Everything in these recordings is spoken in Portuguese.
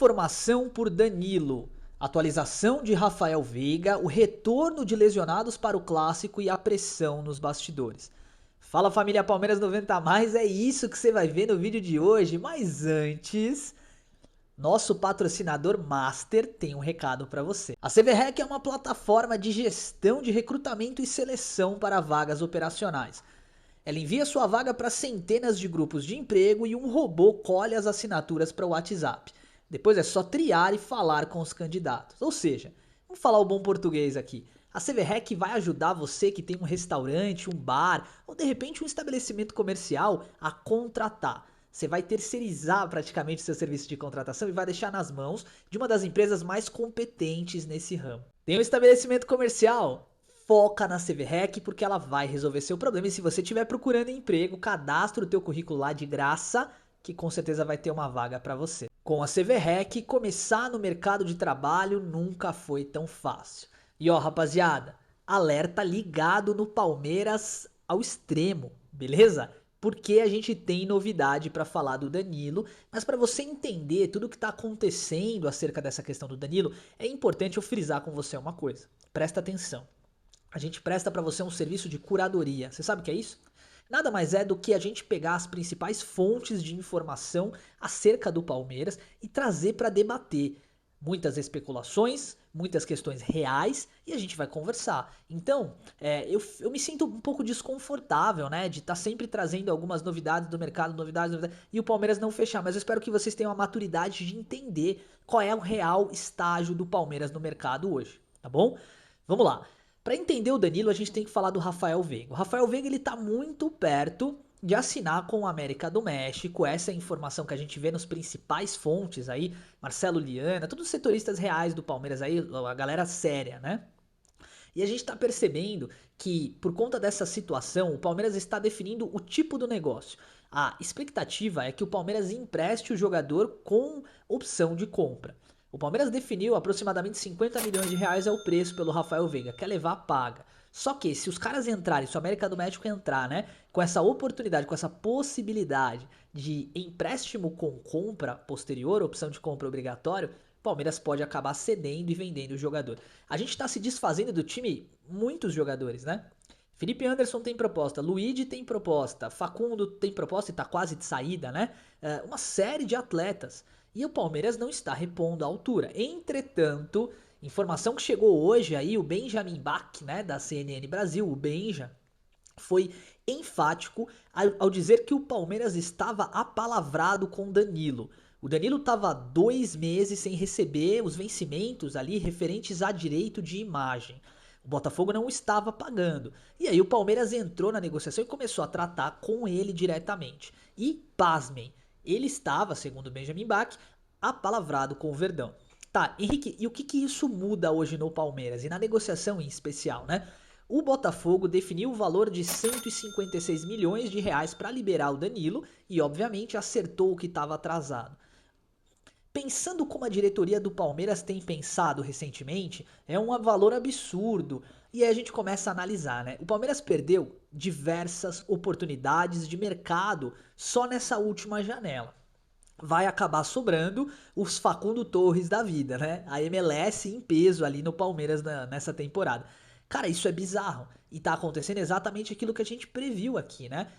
Informação por Danilo. Atualização de Rafael Veiga, o retorno de lesionados para o Clássico e a pressão nos bastidores. Fala família Palmeiras 90 mais, é isso que você vai ver no vídeo de hoje, mas antes, nosso patrocinador Master tem um recado para você. A CVREC é uma plataforma de gestão de recrutamento e seleção para vagas operacionais. Ela envia sua vaga para centenas de grupos de emprego e um robô colhe as assinaturas para o WhatsApp. Depois é só triar e falar com os candidatos. Ou seja, vamos falar o bom português aqui. A CVREC vai ajudar você que tem um restaurante, um bar ou de repente um estabelecimento comercial a contratar. Você vai terceirizar praticamente seu serviço de contratação e vai deixar nas mãos de uma das empresas mais competentes nesse ramo. Tem um estabelecimento comercial? Foca na CVREC porque ela vai resolver seu problema. E se você estiver procurando emprego, cadastra o teu currículo lá de graça, que com certeza vai ter uma vaga para você. Com a CVREC, começar no mercado de trabalho nunca foi tão fácil. E ó, rapaziada, alerta ligado no Palmeiras ao extremo, beleza? Porque a gente tem novidade para falar do Danilo, mas para você entender tudo o que está acontecendo acerca dessa questão do Danilo, é importante eu frisar com você uma coisa. Presta atenção. A gente presta para você um serviço de curadoria. Você sabe o que é isso? Nada mais é do que a gente pegar as principais fontes de informação acerca do Palmeiras e trazer para debater. Muitas especulações, muitas questões reais e a gente vai conversar. Então, eu me sinto um pouco desconfortável, né? De estar sempre trazendo algumas novidades do mercado, novidades, e o Palmeiras não fechar. Mas eu espero que vocês tenham a maturidade de entender qual é o real estágio do Palmeiras no mercado hoje, tá bom? Vamos lá. Para entender o Danilo, a gente tem que falar do Rafael Veiga. O Rafael Veiga ele tá muito perto de assinar com o América do México. Essa é a informação que a gente vê nos principais fontes aí, Marcelo Liana, todos os setoristas reais do Palmeiras aí, a galera séria, né? E a gente tá percebendo que por conta dessa situação, o Palmeiras está definindo o tipo do negócio. A expectativa é que o Palmeiras empreste o jogador com opção de compra. O Palmeiras definiu aproximadamente 50 milhões de reais é o preço pelo Rafael Veiga, quer levar, paga. Só que se os caras entrarem, se o América do México entrar, né, com essa oportunidade, com essa possibilidade de empréstimo com compra posterior, opção de compra obrigatório, o Palmeiras pode acabar cedendo e vendendo o jogador. A gente tá se desfazendo do time, muitos jogadores, né? Felipe Anderson tem proposta, Luigi tem proposta, Facundo tem proposta e tá quase de saída, né? Uma série de atletas. E o Palmeiras não está repondo à altura. Entretanto, informação que chegou hoje aí, o Benjamin Bach, né, da CNN Brasil, o Benja, foi enfático ao dizer que o Palmeiras estava apalavrado com Danilo. O Danilo estava 2 meses sem receber os vencimentos ali referentes a direito de imagem. O Botafogo não estava pagando. E aí o Palmeiras entrou na negociação e começou a tratar com ele diretamente. E, pasmem, ele estava, segundo Benjamin Bach, apalavrado com o Verdão. Tá, Henrique, e o que isso muda hoje no Palmeiras? E na negociação em especial, né? O Botafogo definiu o valor de 156 milhões de reais para liberar o Danilo e, obviamente, acertou o que estava atrasado. Pensando como a diretoria do Palmeiras tem pensado recentemente, é um valor absurdo. E aí a gente começa a analisar, né? O Palmeiras perdeu diversas oportunidades de mercado só nessa última janela. Vai acabar sobrando os Facundo Torres da vida, né? A MLS em peso ali no Palmeiras nessa temporada. Cara, isso é bizarro. E tá acontecendo exatamente aquilo que a gente previu aqui, né?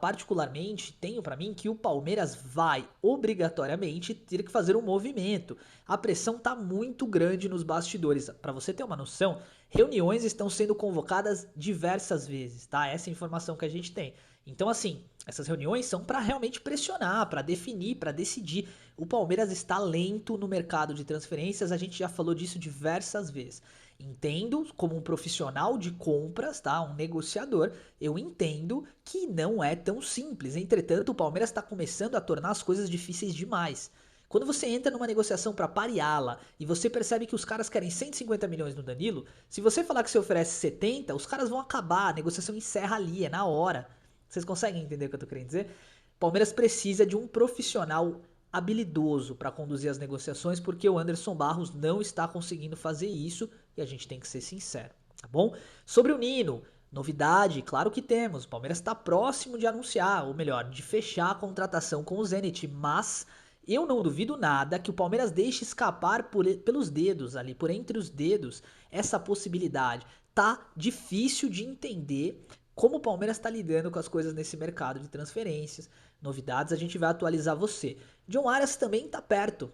Particularmente, tenho pra mim que o Palmeiras vai obrigatoriamente ter que fazer um movimento. A pressão tá muito grande nos bastidores. Pra você ter uma noção, reuniões estão sendo convocadas diversas vezes, tá? Essa é a informação que a gente tem. Então, assim, essas reuniões são pra realmente pressionar, pra definir, pra decidir. O Palmeiras está lento no mercado de transferências, a gente já falou disso diversas vezes. Entendo como um profissional de compras, tá? Um negociador, eu entendo que não é tão simples. Entretanto, o Palmeiras está começando a tornar as coisas difíceis demais. Quando você entra numa negociação para pareá-la e você percebe que os caras querem 150 milhões no Danilo, se você falar que você oferece 70, os caras vão acabar, a negociação encerra ali, é na hora. Vocês conseguem entender o que eu tô querendo dizer? Palmeiras precisa de um profissional habilidoso para conduzir as negociações, porque o Anderson Barros não está conseguindo fazer isso e a gente tem que ser sincero, tá bom? Sobre o Nino, novidade, claro que temos. O Palmeiras está próximo de anunciar, ou melhor, de fechar a contratação com o Zenit, mas Eu não duvido nada que o Palmeiras deixe escapar pelos dedos ali, por entre os dedos, essa possibilidade. Tá difícil de entender como o Palmeiras está lidando com as coisas nesse mercado de transferências. Novidades, a gente vai atualizar você. John Arias também tá perto.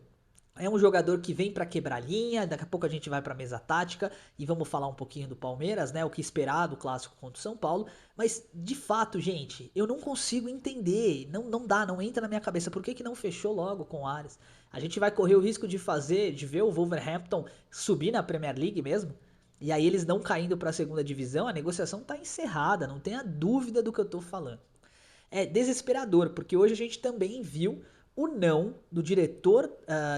É um jogador que vem para quebrar linha, daqui a pouco a gente vai para mesa tática e vamos falar um pouquinho do Palmeiras, né? O que esperar do clássico contra o São Paulo. Mas, de fato, gente, eu não consigo entender. Não dá, não entra na minha cabeça. Por que que não fechou logo com o Ares? A gente vai correr o risco de ver o Wolverhampton subir na Premier League mesmo? E aí eles não caindo para a segunda divisão, a negociação tá encerrada, não tenha dúvida do que eu tô falando. É desesperador, porque hoje a gente também viu o não do diretor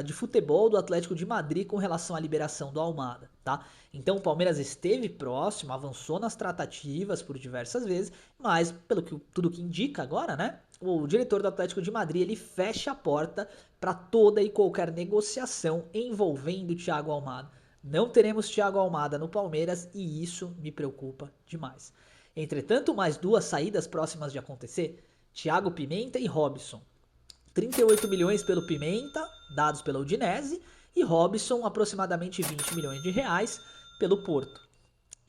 de futebol do Atlético de Madrid com relação à liberação do Almada, tá? Então o Palmeiras esteve próximo, avançou nas tratativas por diversas vezes, mas pelo que tudo que indica agora, né? O diretor do Atlético de Madrid ele fecha a porta para toda e qualquer negociação envolvendo o Thiago Almada. Não teremos Thiago Almada no Palmeiras e isso me preocupa demais. Entretanto, mais duas saídas próximas de acontecer: Thiago Pimenta e Robson. 38 milhões pelo Pimenta, dados pela Udinese, e Robson aproximadamente 20 milhões de reais pelo Porto.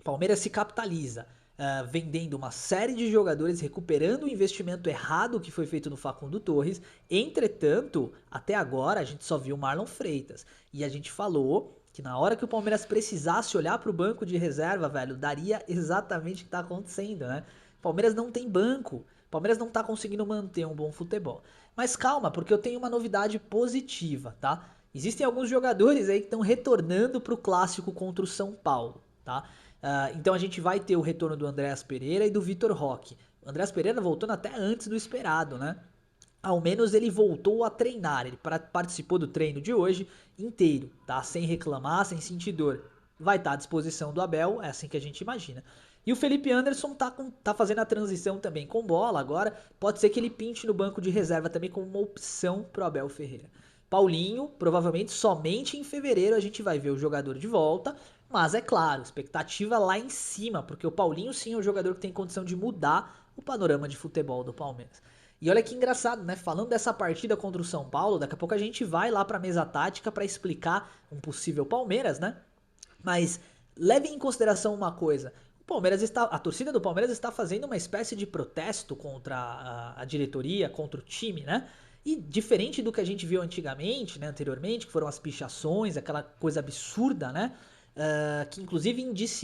Palmeiras se capitaliza, vendendo uma série de jogadores, recuperando o investimento errado que foi feito no Facundo Torres. Entretanto, até agora a gente só viu Marlon Freitas. E a gente falou que na hora que o Palmeiras precisasse olhar para o banco de reserva, velho, daria exatamente o que está acontecendo, né? Palmeiras não tem banco. Palmeiras não tá conseguindo manter um bom futebol. Mas calma, porque eu tenho uma novidade positiva, tá? Existem alguns jogadores aí que estão retornando pro clássico contra o São Paulo, tá? Então a gente vai ter o retorno do Andréas Pereira e do Vitor Roque. O Andréas Pereira voltando até antes do esperado, né? Ao menos ele voltou a treinar, ele participou do treino de hoje inteiro, tá? Sem reclamar, sem sentir dor. Vai estar à disposição do Abel, é assim que a gente imagina. E o Felipe Anderson tá fazendo a transição também com bola agora. Pode ser que ele pinte no banco de reserva também como uma opção pro Abel Ferreira. Paulinho, provavelmente somente em fevereiro a gente vai ver o jogador de volta. Mas é claro, expectativa lá em cima, porque o Paulinho sim é um jogador que tem condição de mudar o panorama de futebol do Palmeiras. E olha que engraçado, né? Falando dessa partida contra o São Paulo, daqui a pouco a gente vai lá pra mesa tática para explicar um possível Palmeiras, né? Mas leve em consideração uma coisa. A torcida do Palmeiras está fazendo uma espécie de protesto contra a diretoria, contra o time, né? E diferente do que a gente viu antigamente, né, anteriormente, que foram as pichações, aquela coisa absurda, né? Que inclusive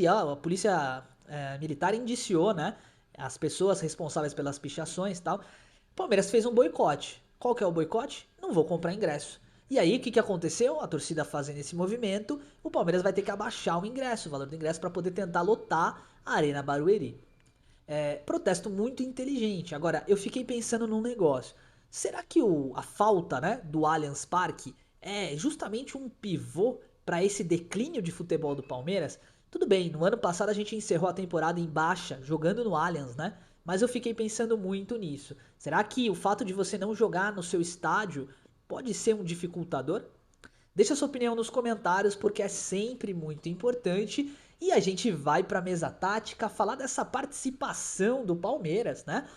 a polícia militar indiciou, né? As pessoas responsáveis pelas pichações e tal. O Palmeiras fez um boicote. Qual que é o boicote? Não vou comprar ingresso. E aí, o que aconteceu? A torcida fazendo esse movimento, o Palmeiras vai ter que abaixar o valor do ingresso, para poder tentar lotar a Arena Barueri. Protesto muito inteligente. Agora, eu fiquei pensando num negócio. Será que a falta, né, do Allianz Parque é justamente um pivô para esse declínio de futebol do Palmeiras? Tudo bem, no ano passado a gente encerrou a temporada em baixa, jogando no Allianz, né? Mas eu fiquei pensando muito nisso. Será que o fato de você não jogar no seu estádio pode ser um dificultador? Deixa sua opinião nos comentários, porque é sempre muito importante. E a gente vai para a mesa tática falar dessa participação do Palmeiras, né?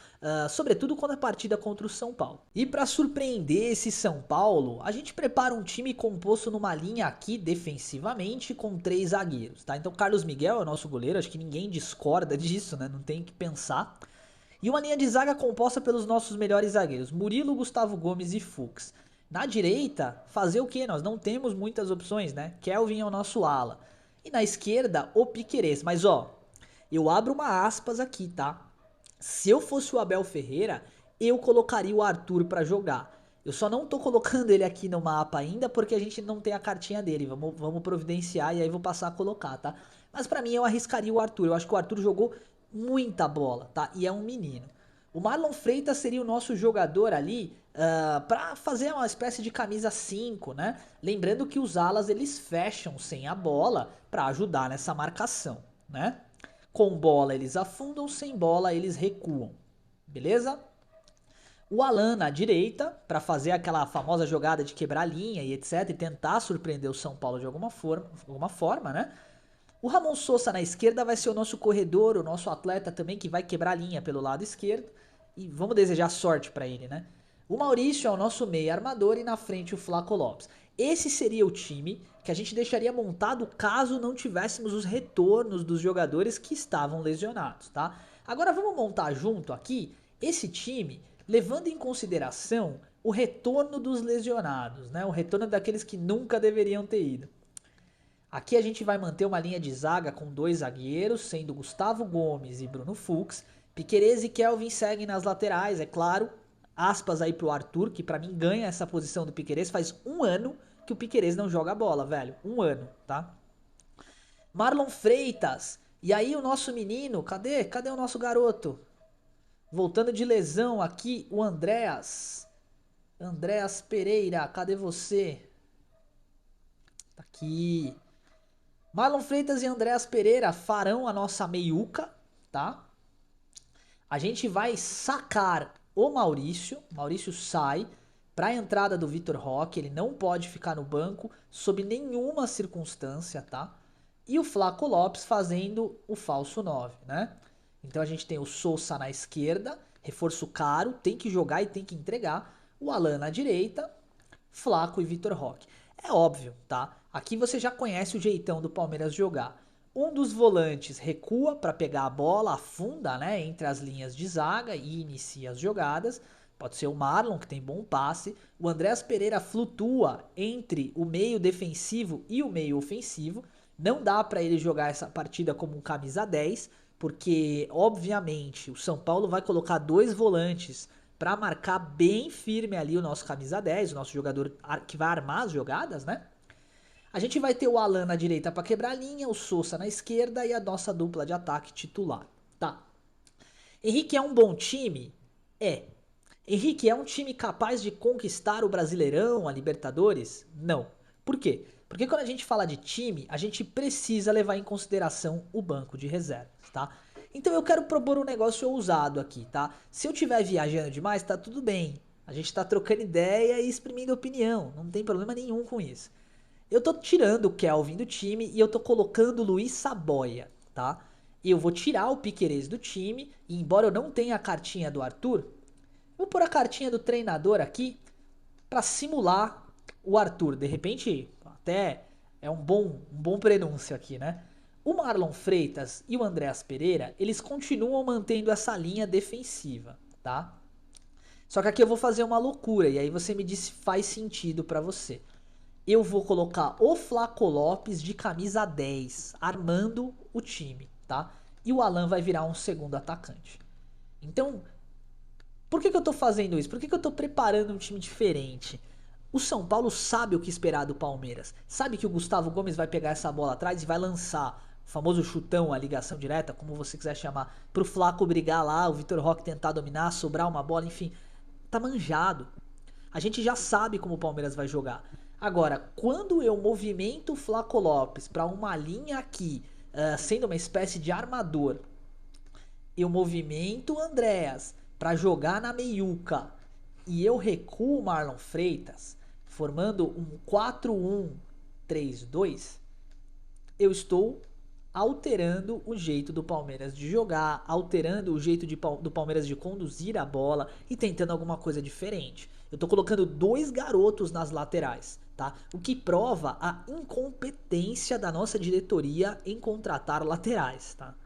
Sobretudo quando a partida contra o São Paulo. E para surpreender esse São Paulo, a gente prepara um time composto numa linha aqui defensivamente com 3 zagueiros, tá? Então Carlos Miguel é o nosso goleiro, acho que ninguém discorda disso, né? Não tem que pensar. E uma linha de zaga composta pelos nossos melhores zagueiros, Murilo, Gustavo Gomes e Fux. Na direita, fazer o que? Nós não temos muitas opções, né? Kelvin é o nosso ala. E na esquerda, o Piquerez. Mas ó, eu abro uma aspas aqui, tá? Se eu fosse o Abel Ferreira, eu colocaria o Arthur pra jogar. Eu só não tô colocando ele aqui no mapa ainda porque a gente não tem a cartinha dele. Vamos providenciar e aí vou passar a colocar, tá? Mas pra mim eu arriscaria o Arthur. Eu acho que o Arthur jogou muita bola, tá? E é um menino. O Marlon Freitas seria o nosso jogador ali para fazer uma espécie de camisa 5, né? Lembrando que os alas eles fecham sem a bola para ajudar nessa marcação, né? Com bola eles afundam, sem bola eles recuam, beleza? O Alan na direita para fazer aquela famosa jogada de quebrar a linha e etc e tentar surpreender o São Paulo de alguma forma, né? O Ramon Sousa na esquerda vai ser o nosso corredor, o nosso atleta também que vai quebrar a linha pelo lado esquerdo. E vamos desejar sorte para ele, né? O Maurício é o nosso meia armador e na frente o Flaco Lopes. Esse seria o time que a gente deixaria montado caso não tivéssemos os retornos dos jogadores que estavam lesionados, tá? Agora vamos montar junto aqui esse time, levando em consideração o retorno dos lesionados, né? O retorno daqueles que nunca deveriam ter ido. Aqui a gente vai manter uma linha de zaga com 2 zagueiros, sendo Gustavo Gomes e Bruno Fux. Piquerez e Kelvin seguem nas laterais, é claro. Aspas aí pro Arthur, que pra mim ganha essa posição do Piquerez. Faz 1 ano que o Piquerez não joga bola, velho. 1 ano, tá? Marlon Freitas. E aí o nosso menino, cadê? Cadê o nosso garoto? Voltando de lesão aqui, o Andreas. Andreas Pereira, cadê você? Tá aqui. Marlon Freitas e Andreas Pereira farão a nossa meiuca, tá? A gente vai sacar o Maurício. Maurício sai para a entrada do Vitor Roque. Ele não pode ficar no banco sob nenhuma circunstância, tá? E o Flaco Lopes fazendo o falso 9, né? Então a gente tem o Sousa na esquerda, reforço caro, tem que jogar e tem que entregar. O Alan na direita, Flaco e Vitor Roque. É óbvio, tá? Aqui você já conhece o jeitão do Palmeiras jogar. Um dos volantes recua para pegar a bola, afunda, né, entre as linhas de zaga e inicia as jogadas. Pode ser o Marlon, que tem bom passe. O Andreas Pereira flutua entre o meio defensivo e o meio ofensivo. Não dá para ele jogar essa partida como um camisa 10, porque, obviamente, o São Paulo vai colocar 2 volantes para marcar bem firme ali o nosso camisa 10, o nosso jogador que vai armar as jogadas, né? A gente vai ter o Alan na direita para quebrar a linha, o Sousa na esquerda e a nossa dupla de ataque titular, tá? Henrique é um bom time? É. Henrique é um time capaz de conquistar o Brasileirão, a Libertadores? Não. Por quê? Porque quando a gente fala de time, a gente precisa levar em consideração o banco de reservas, tá? Então eu quero propor um negócio ousado aqui, tá? Se eu estiver viajando demais, tá tudo bem. A gente tá trocando ideia e exprimindo opinião, não tem problema nenhum com isso. Eu tô tirando o Kelvin do time e eu tô colocando o Luiz Saboia, tá? E eu vou tirar o Piquerez do time, e embora eu não tenha a cartinha do Arthur, vou pôr a cartinha do treinador aqui para simular o Arthur. De repente, até é um bom prenúncio aqui, né? O Marlon Freitas e o Andreas Pereira, eles continuam mantendo essa linha defensiva, tá? Só que aqui eu vou fazer uma loucura e aí você me diz se faz sentido para você. Eu vou colocar o Flaco Lopes de camisa 10, armando o time, tá? E o Alan vai virar um segundo atacante. Então, por que eu tô fazendo isso? Por que eu tô preparando um time diferente? O São Paulo sabe o que esperar do Palmeiras. Sabe que o Gustavo Gomes vai pegar essa bola atrás e vai lançar o famoso chutão, a ligação direta, como você quiser chamar, pro Flaco brigar lá, o Vitor Roque tentar dominar, sobrar uma bola, enfim. Tá manjado. A gente já sabe como o Palmeiras vai jogar. Agora, quando eu movimento o Flaco Lopes para uma linha aqui, sendo uma espécie de armador, eu movimento o Andreas para jogar na meiuca e eu recuo o Marlon Freitas, formando um 4-1-3-2, eu estou alterando o jeito do Palmeiras de jogar, alterando o jeito do Palmeiras de conduzir a bola e tentando alguma coisa diferente. Eu tô colocando 2 garotos nas laterais, tá? O que prova a incompetência da nossa diretoria em contratar laterais, tá?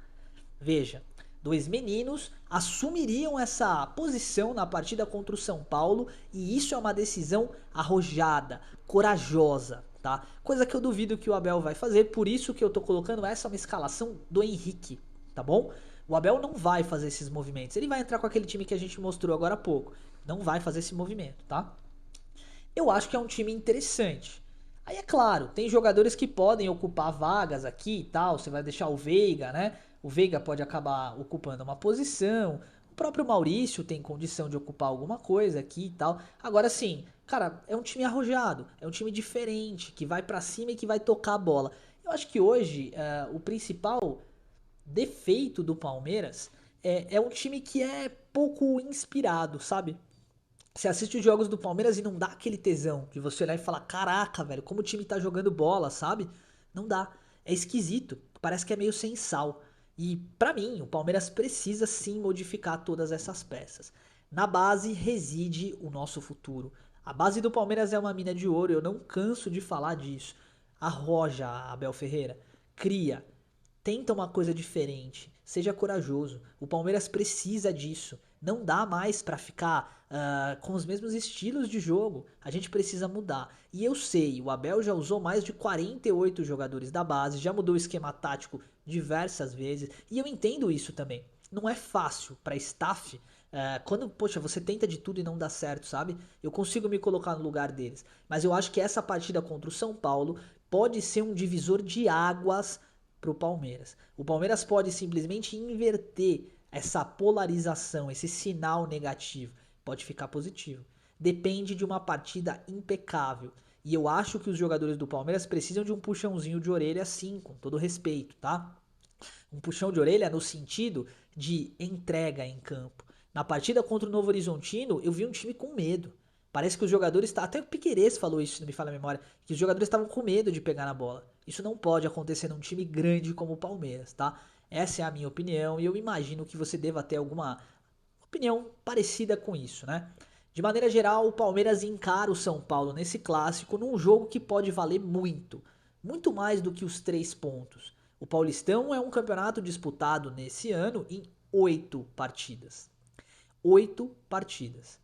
Veja, 2 meninos assumiriam essa posição na partida contra o São Paulo e isso é uma decisão arrojada, corajosa, tá? Coisa que eu duvido que o Abel vai fazer, por isso que eu tô colocando essa uma escalação do Henrique, tá bom? O Abel não vai fazer esses movimentos, ele vai entrar com aquele time que a gente mostrou agora há pouco, não vai fazer esse movimento, tá? Eu acho que é um time interessante. Aí é claro, tem jogadores que podem ocupar vagas aqui e tal, você vai deixar o Veiga, né? O Veiga pode acabar ocupando uma posição, o próprio Maurício tem condição de ocupar alguma coisa aqui e tal. Agora sim, cara, é um time arrojado, é um time diferente, que vai pra cima e que vai tocar a bola. Eu acho que hoje o principal defeito do Palmeiras é um time que é pouco inspirado, sabe? Você assiste os jogos do Palmeiras e não dá aquele tesão de você olhar e falar: caraca, velho, como o time tá jogando bola, sabe? Não dá. É esquisito. Parece que é meio sem sal. E pra mim, o Palmeiras precisa sim modificar todas essas peças. Na base reside o nosso futuro. A base do Palmeiras é uma mina de ouro, eu não canso de falar disso. Arroja, Abel Ferreira, cria, tenta uma coisa diferente, seja corajoso. O Palmeiras precisa disso. Não dá mais pra ficar com os mesmos estilos de jogo. A gente precisa mudar. E eu sei, o Abel já usou mais de 48 jogadores da base, já mudou o esquema tático diversas vezes. E eu entendo isso também. Não é fácil pra staff. Quando, poxa, você tenta de tudo e não dá certo, sabe? Eu consigo me colocar no lugar deles. Mas eu acho que essa partida contra o São Paulo pode ser um divisor de águas pro Palmeiras. O Palmeiras pode simplesmente inverter essa polarização, esse sinal negativo. Pode ficar positivo. Depende de uma partida impecável. E eu acho que os jogadores do Palmeiras precisam de um puxãozinho de orelha, sim, com todo respeito, tá? Um puxão de orelha no sentido de entrega em campo. Na partida contra o Novo Horizontino, eu vi um time com medo. Parece que os jogadores, até o Piquerez falou isso, se não me falha a memória, que os jogadores estavam com medo de pegar na bola. Isso não pode acontecer num time grande como o Palmeiras, tá? Essa é a minha opinião e eu imagino que você deva ter alguma opinião parecida com isso, né? De maneira geral, o Palmeiras encara o São Paulo nesse clássico num jogo que pode valer muito, muito mais do que os 3 pontos. O Paulistão é um campeonato disputado nesse ano em 8 partidas. 8 partidas.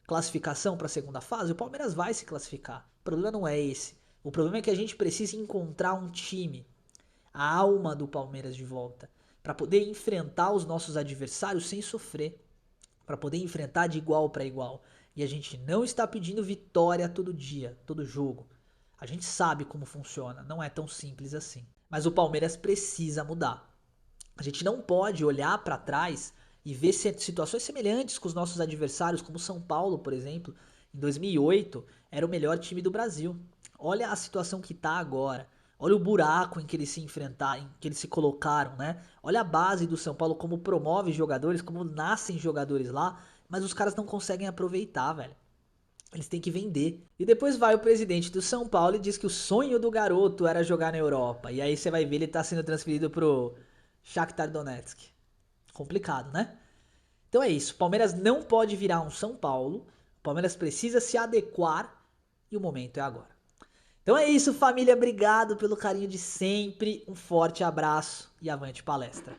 Classificação para a segunda fase, o Palmeiras vai se classificar. O problema não é esse. O problema é que a gente precisa encontrar um time, a alma do Palmeiras de volta, para poder enfrentar os nossos adversários sem sofrer, para poder enfrentar de igual para igual. E a gente não está pedindo vitória todo dia, todo jogo. A gente sabe como funciona, não é tão simples assim. Mas o Palmeiras precisa mudar. A gente não pode olhar para trás e ver situações semelhantes com os nossos adversários, como São Paulo, por exemplo, em 2008 era o melhor time do Brasil. Olha a situação que tá agora. Olha o buraco em que eles se enfrentaram, em que eles se colocaram, né? Olha a base do São Paulo, como promove jogadores, como nascem jogadores lá, mas os caras não conseguem aproveitar, velho. Eles têm que vender. E depois vai o presidente do São Paulo e diz que o sonho do garoto era jogar na Europa. E aí você vai ver ele tá sendo transferido pro Shakhtar Donetsk. Complicado, né? Então é isso. O Palmeiras não pode virar um São Paulo. O Palmeiras precisa se adequar e o momento é agora. Então é isso, família. Obrigado pelo carinho de sempre. Um forte abraço e avante palestra.